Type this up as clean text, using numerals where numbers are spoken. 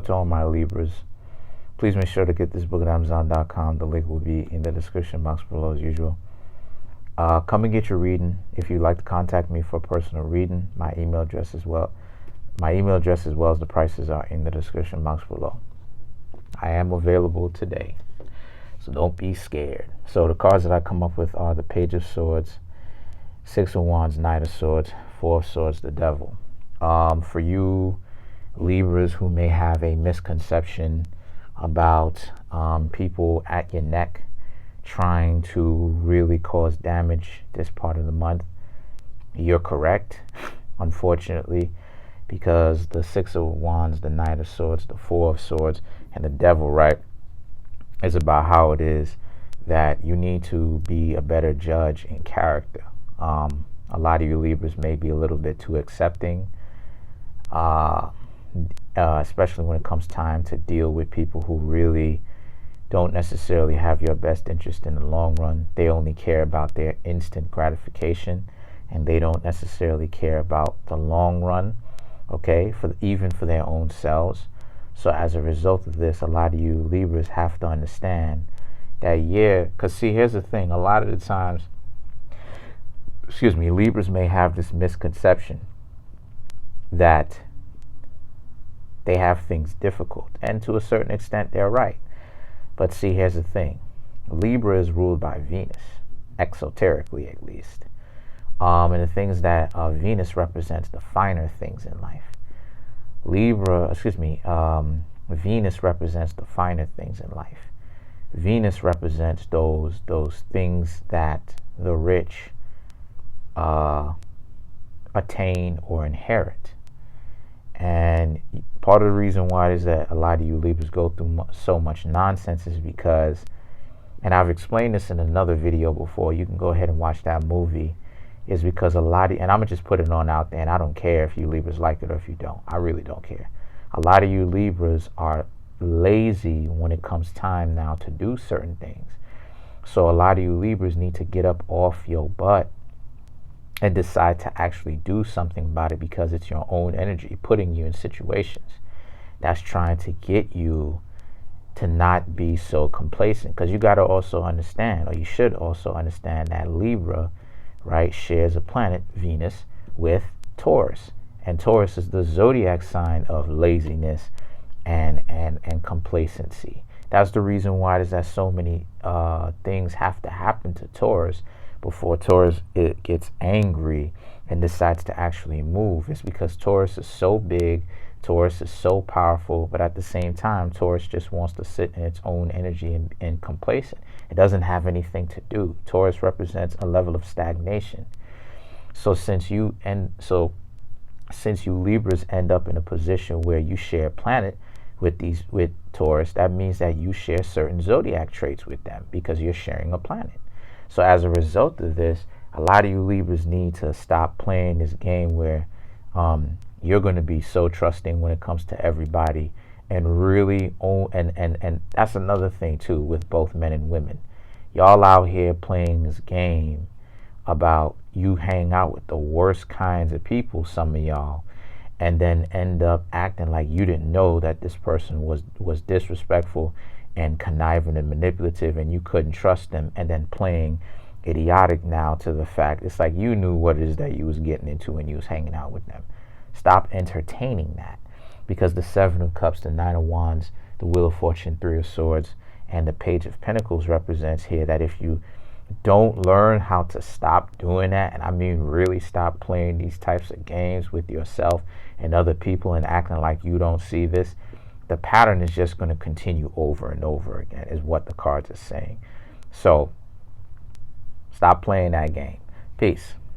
To all my Libras, please make sure to get this book at Amazon.com. The link will be in the description box below as usual. Come and get your reading. If you'd like to contact me for a personal reading, my email address as well as the prices are in the description box below. I am available today, so don't be scared. So the cards that I come up with are the Page of Swords, Six of Wands, Knight of Swords, Four of Swords, the Devil. For you Libras who may have a misconception about people at your neck trying to really cause damage this part of the month, you're correct, unfortunately, because the Six of Wands, the Knight of Swords, the Four of Swords, and the Devil, right, is about how it is that you need to be a better judge in character. A lot of you Libras may be a little bit too accepting, especially when it comes time to deal with people who really don't necessarily have your best interest in the long run. They only care about their instant gratification, and they don't necessarily care about the long run, okay, even for their own selves. So as a result of this, a lot of you Libras have to understand that, because see, here's the thing, a lot of the times, Libras may have this misconception that they have things difficult, and to a certain extent they're right. But see, here's the thing, Libra is ruled by Venus, exoterically at least, and the things that Venus represents, the finer things in life. Venus represents the finer things in life. Venus represents those things that the rich attain or inherit. And part of the reason why is that a lot of you Libras go through so much nonsense is because, and I've explained this in another video before, you can go ahead and watch that movie, is because and I'm going to just put it on out there, and I don't care if you Libras like it or if you don't. I really don't care. A lot of you Libras are lazy when it comes time now to do certain things. So a lot of you Libras need to get up off your butt and decide to actually do something about it, because it's your own energy putting you in situations that's trying to get you to not be so complacent. Because you got to also understand, or you should also understand, that Libra, right, shares a planet, Venus, with Taurus. And Taurus is the zodiac sign of laziness and complacency. That's the reason why there's that so many things have to happen to Taurus before Taurus gets angry and decides to actually move. It's because Taurus is so big, Taurus is so powerful, but at the same time, Taurus just wants to sit in its own energy and complacent. It doesn't have anything to do. Taurus represents a level of stagnation. So since you Libras end up in a position where you share a planet with Taurus, that means that you share certain zodiac traits with them because you're sharing a planet. So as a result of this, a lot of you Libras need to stop playing this game where you're going to be so trusting when it comes to everybody, and really own, and that's another thing too with both men and women. Y'all out here playing this game about you hang out with the worst kinds of people, some of y'all, and then end up acting like you didn't know that this person was disrespectful and conniving and manipulative, and you couldn't trust them, and then playing idiotic now to the fact it's like you knew what it is that you was getting into when you was hanging out with them. Stop entertaining that, because the Seven of Cups, the Nine of Wands, the Wheel of Fortune, Three of Swords, and the Page of Pentacles represents here that if you don't learn how to stop doing that, and I mean really stop playing these types of games with yourself and other people and acting like you don't see this, the pattern is just going to continue over and over again, is what the cards are saying. So stop playing that game. Peace.